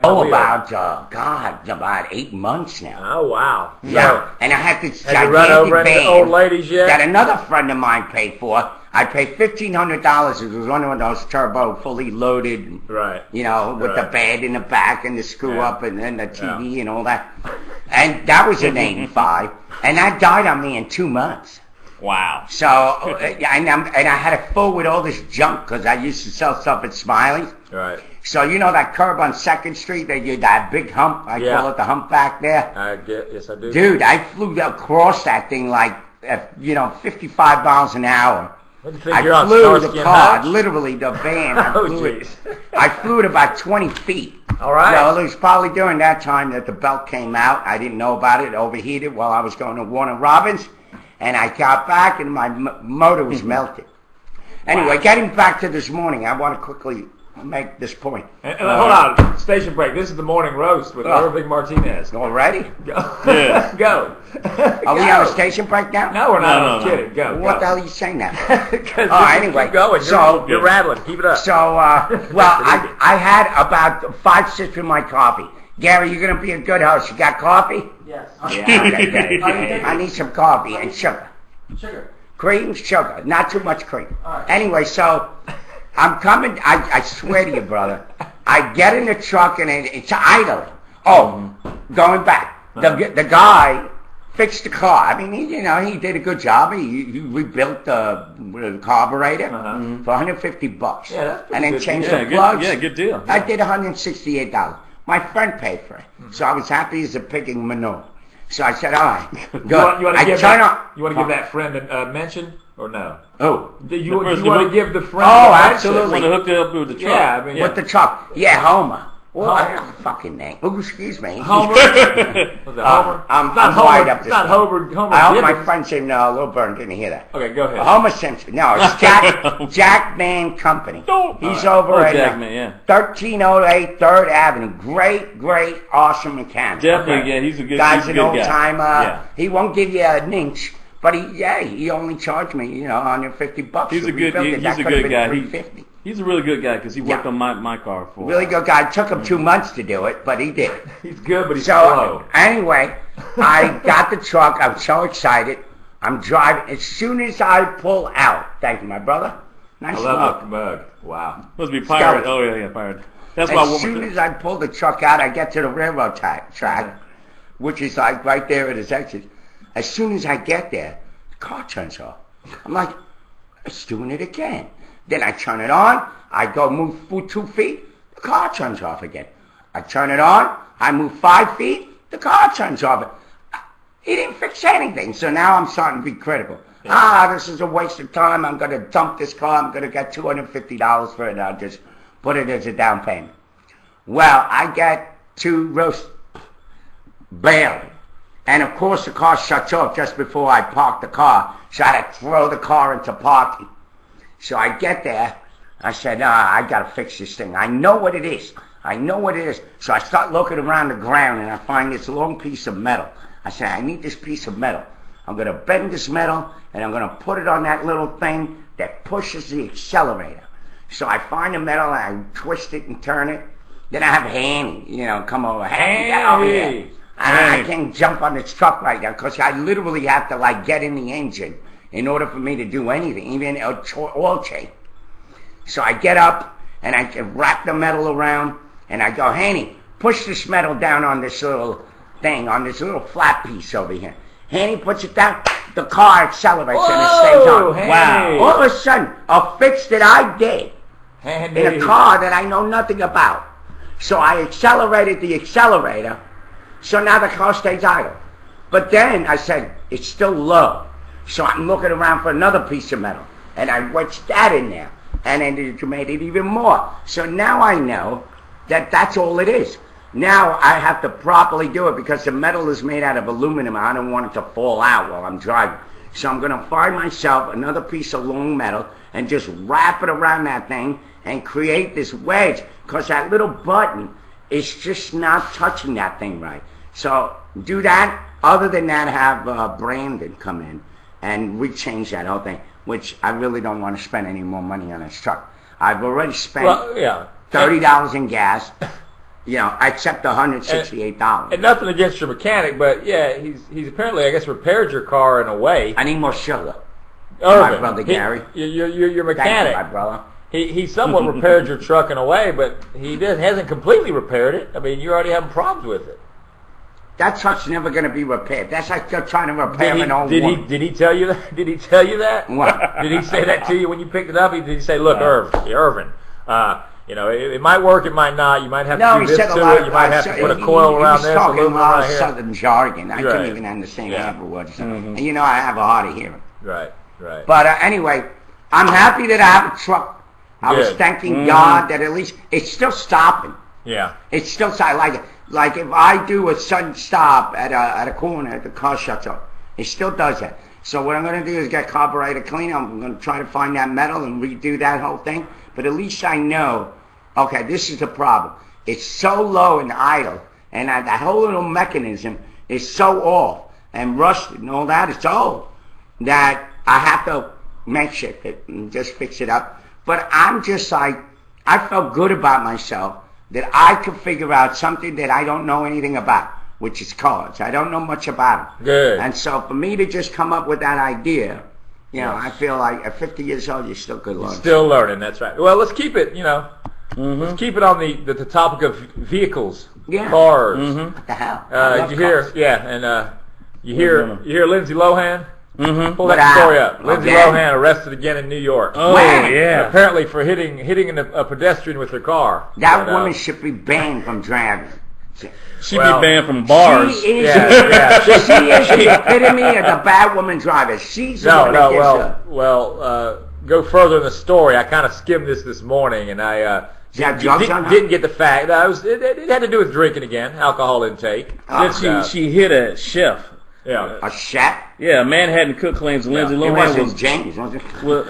Oh, about 8 months now. Oh, wow. Yeah, and I had this Have you run over any old ladies yet? that another friend of mine paid for. I paid $1,500. It was one of those turbo, fully loaded, right? You know, with the bed in the back and the screw up and then the TV and all that. And that was in '85, and that died on me in 2 months. Wow. So, and I had it full with all this junk because I used to sell stuff at Smiley's. Right. So you know that curb on 2nd Street, that big hump, I call it the hump back there? Yes, I do. Dude, I flew across that thing like, 55 miles an hour. I flew the car, literally the van. I flew it about 20 feet. All right. Well, it was probably during that time that the belt came out. I didn't know about it. It overheated while I was going to Warner Robins. And I got back and my motor was melted. Anyway, getting back to this morning, I want to quickly make this point. And hold on, station break. This is the morning roast with Irving Martinez. Already? Go. Yeah. Go. Are we on a station break now? No, we're not. I'm kidding. Go. What the hell are you saying now? Anyway, keep going. You're rattling. Keep it up. So, I had about 5 sips of my coffee. Gary, you're going to be a good host. You got coffee? Yes. Yeah, I need some coffee and sugar. Sugar. Cream, sugar. Not too much cream. Right. Anyway, so I'm coming. I swear to you, brother. I get in the truck and it's idling. Oh, going back. The guy fixed the car. I mean, he did a good job. He rebuilt the carburetor for $150. Yeah, and then changed the plugs. Yeah, good deal. I did $168. My friend paid for it, so I was happy as a pig in manure. So I said, all right, good. You want to give that friend a mention or no? Oh. You want to give the friend a mention? Absolutely. Want to hook it up with the truck. Yeah, I mean, with the truck. Yeah, Homer. Well, I have a fucking name. Oh, excuse me. Homer? Was it Homer? I'm Homer. wired up this It's not morning. Homer. I hope my friend said, no, Lil Burn didn't hear that. Okay, go ahead. Homer Simpson. No, it's Jack Man Company. He's over at 1308 3rd Avenue. Great, awesome mechanic. Definitely, yeah, he's a good Guy's an old guy. timer. Yeah. He won't give you an inch, but he only charged me, $150. He's a good guy. $350. He's a really good guy because he worked on my car for really good guy. It took him 2 months to do it, but he did. He's good, but he's slow. Anyway, I got the truck. I'm so excited. I'm driving. As soon as I pull out, thank you, my brother. Nice I love that mug. Wow. Must be pirate. Oh yeah, pirate. That's why. As soon as I pull the truck out, I get to the railroad track, which is like right there at his exit. As soon as I get there, the car turns off. I'm like, it's doing it again. Then I turn it on. I go move 2 feet. The car turns off again. I turn it on. I move 5 feet. The car turns off. He didn't fix anything. So now I'm starting to be critical. This is a waste of time. I'm going to dump this car. I'm going to get $250 for it. And I'll just put it as a down payment. Well, I get 2 roast barely. And of course the car shuts off just before I park the car. So I had to throw the car into parking. So I get there. I said, I got to fix this thing. I know what it is. So I start looking around the ground and I find this long piece of metal. I said, I need this piece of metal. I'm going to bend this metal and I'm going to put it on that little thing that pushes the accelerator. So I find the metal and I twist it and turn it. Then I have Hanny, come over. Hanny, get over here. I can't jump on this truck right now because I literally have to get in the engine in order for me to do anything, even an oil change. So I get up and I wrap the metal around and I go, Hanny, push this metal down on this little thing, on this little flat piece over here. Hanny puts it down, the car accelerates and it stays on. Hanny. Wow. All of a sudden, a fix that I did in a car that I know nothing about. So I accelerated the accelerator, so now the car stays idle. But then I said, it's still low. So I'm looking around for another piece of metal. And I wedged that in there. And then it made it even more. So now I know that that's all it is. Now I have to properly do it because the metal is made out of aluminum. I don't want it to fall out while I'm driving. So I'm going to find myself another piece of long metal and just wrap it around that thing and create this wedge. Because that little button is just not touching that thing right. So do that. Other than that, have Brandon come in and rechange that whole thing, which I really don't want to spend any more money on this truck. I've already spent $30 in gas, except $168. And nothing against your mechanic, but yeah, he's apparently, I guess, repaired your car in a way. I need more sugar. Irving, My brother Gary. Your mechanic. Thank you, my brother. He somewhat repaired your truck in a way, but he hasn't completely repaired it. I mean, you're already having problems with it. That truck's never going to be repaired. That's like they're trying to repair an old woman. Did he tell you that? Did he tell you that? What? Did he say that to you when you picked it up? Did he say, look, Irvin, it might work, it might not. You might have to do this to it. You might have to put a coil around this, talking aluminum a lot right of here. Southern jargon. I Right. couldn't even understand half a word. Mm-hmm. And I have a hard of hearing. Right. But anyway, I'm happy that I have a truck. I was Good. thanking God that at least it's still stopping. Yeah. It's still like it. Like if I do a sudden stop at a corner, the car shuts off. It still does that. So what I'm going to do is get carburetor clean. I'm going to try to find that metal and redo that whole thing. But at least I know, okay, this is the problem. It's so low and idle, and that whole little mechanism is so off and rusted and all that. It's old that I have to makeshift it and just fix it up. But I'm just like, I felt good about myself that I could figure out something that I don't know anything about, which is cars. I don't know much about them. Good. And so for me to just come up with that idea, I feel like at 50 years old, you're still good learning. Still learning, that's right. Well, let's keep it, let's keep it on the topic of vehicles, cars. What the hell? I love You cars. hear, you hear Lindsay Lohan? Mm-hmm. Pull that story up. Lindsay Lohan arrested again in New York. Oh, When? yeah. Apparently for hitting a pedestrian with her car. That woman should be banned from driving. She'd be banned from bars. She is, Yeah. she is the epitome of the bad woman driver. She's the one that gets go further in the story. I kind of skimmed this morning, and I didn't get the fact. It had to do with drinking again, alcohol intake. Then she hit a chef. Yeah. A chef? Yeah, Manhattan Cook claims Lindsay It Lohan wasn't was James, was it? Well,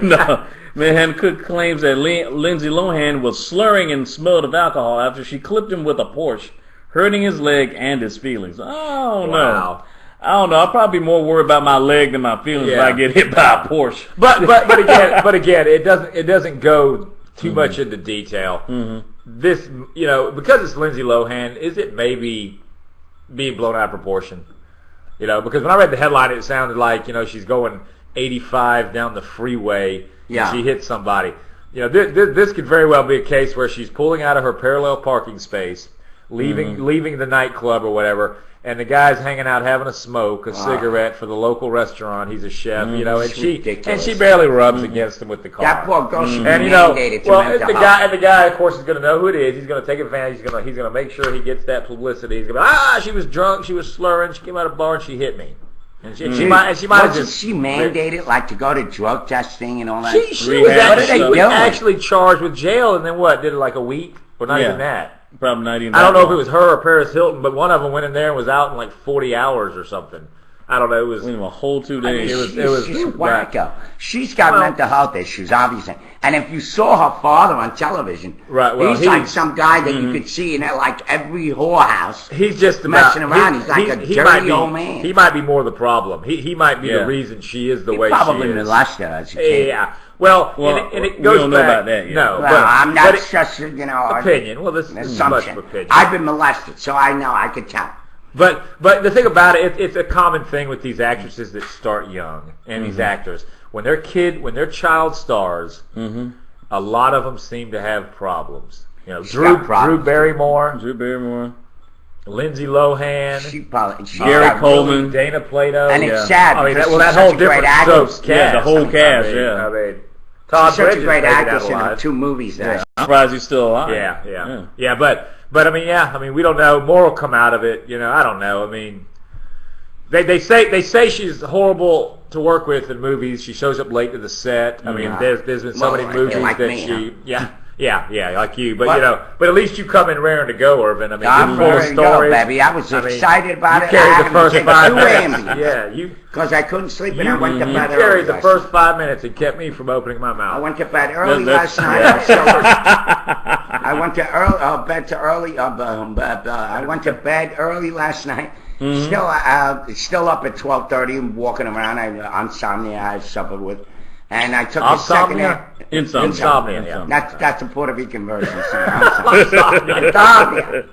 no. Manhattan Cook claims that Lindsay Lohan was slurring and smelled of alcohol after she clipped him with a Porsche, hurting his leg and his feelings. Oh, no. Wow. I don't know. I'll probably be more worried about my leg than my feelings if I get hit by a Porsche. But again, it doesn't go too much into detail. Mm-hmm. This, because it's Lindsay Lohan, is it maybe being blown out of proportion? Because when I read the headline, it sounded like, she's going 85 down the freeway and she hit somebody. This could very well be a case where she's pulling out of her parallel parking space, leaving the nightclub or whatever, and the guy's hanging out having a smoke, a cigarette for the local restaurant. He's a chef, and she barely rubs against him with the car. That poor girl should be And mandated to mental the health. guy, of course, is going to know who it is. He's going to take advantage. He's going to make sure he gets that publicity. He's going to she was drunk, she was slurring, she came out of the bar and she hit me. And she might have Wasn't just. she mandated like to go to drug testing and all that? She was doing? actually charged with jail, and then what? Did it like a week or not even that? Probably not even I don't that know if it long. was her or Paris Hilton, but one of them went in there and was out in like 40 hours or something. I don't know. It was a whole 2 I mean, days. she's wacko. She's got mental health issues, obviously. And if you saw her father on television, he's like some guy that you could see in like every whorehouse. He's just messing around. He's like a dirty old man. He might be more the problem. He might be the reason she is the way she is. Probably molested her as a kid. Yeah. Well, and it goes we don't know back. about that yet. No, Well, I'm not just, opinion. Well, this is much of opinion. I've been molested, so I know. I could tell. But the thing about it, it's a common thing with these actresses that start young and these actors. When they're child stars, a lot of them seem to have problems. Drew Barrymore, Lindsay Lohan, Gary Coleman, Dana Plato, and it's sad. I mean, because that she's whole such a great different actress. strokes cast. Yeah, the whole cast. I mean, She's Todd such a Bridges great made it out actress in her alive. 2 movies. There. I'm surprised he's still alive. Yeah. But I mean, we don't know. More will come out of it. I don't know. I mean, they say she's horrible to work with in movies. She shows up late to the set. I mean, there's been so many movies like that me, like you. But but at least you come in raring to go, Irvin. I mean, I'm you're full of ready to go, stories. baby. I was excited about it. You carried I the first had 5 2 minutes. Ambien. Yeah, because I couldn't sleep and I went to You bed carried early. the first 5 minutes and kept me from opening my mouth. I went to bed early That's- last night. I went to bed early last night. Still up at 12:30 and walking around. Insomnia I suffered with, And I took a second Insomnia? Insomnia. Insomnia, yeah. That's a Puerto Rican version. So insomnia.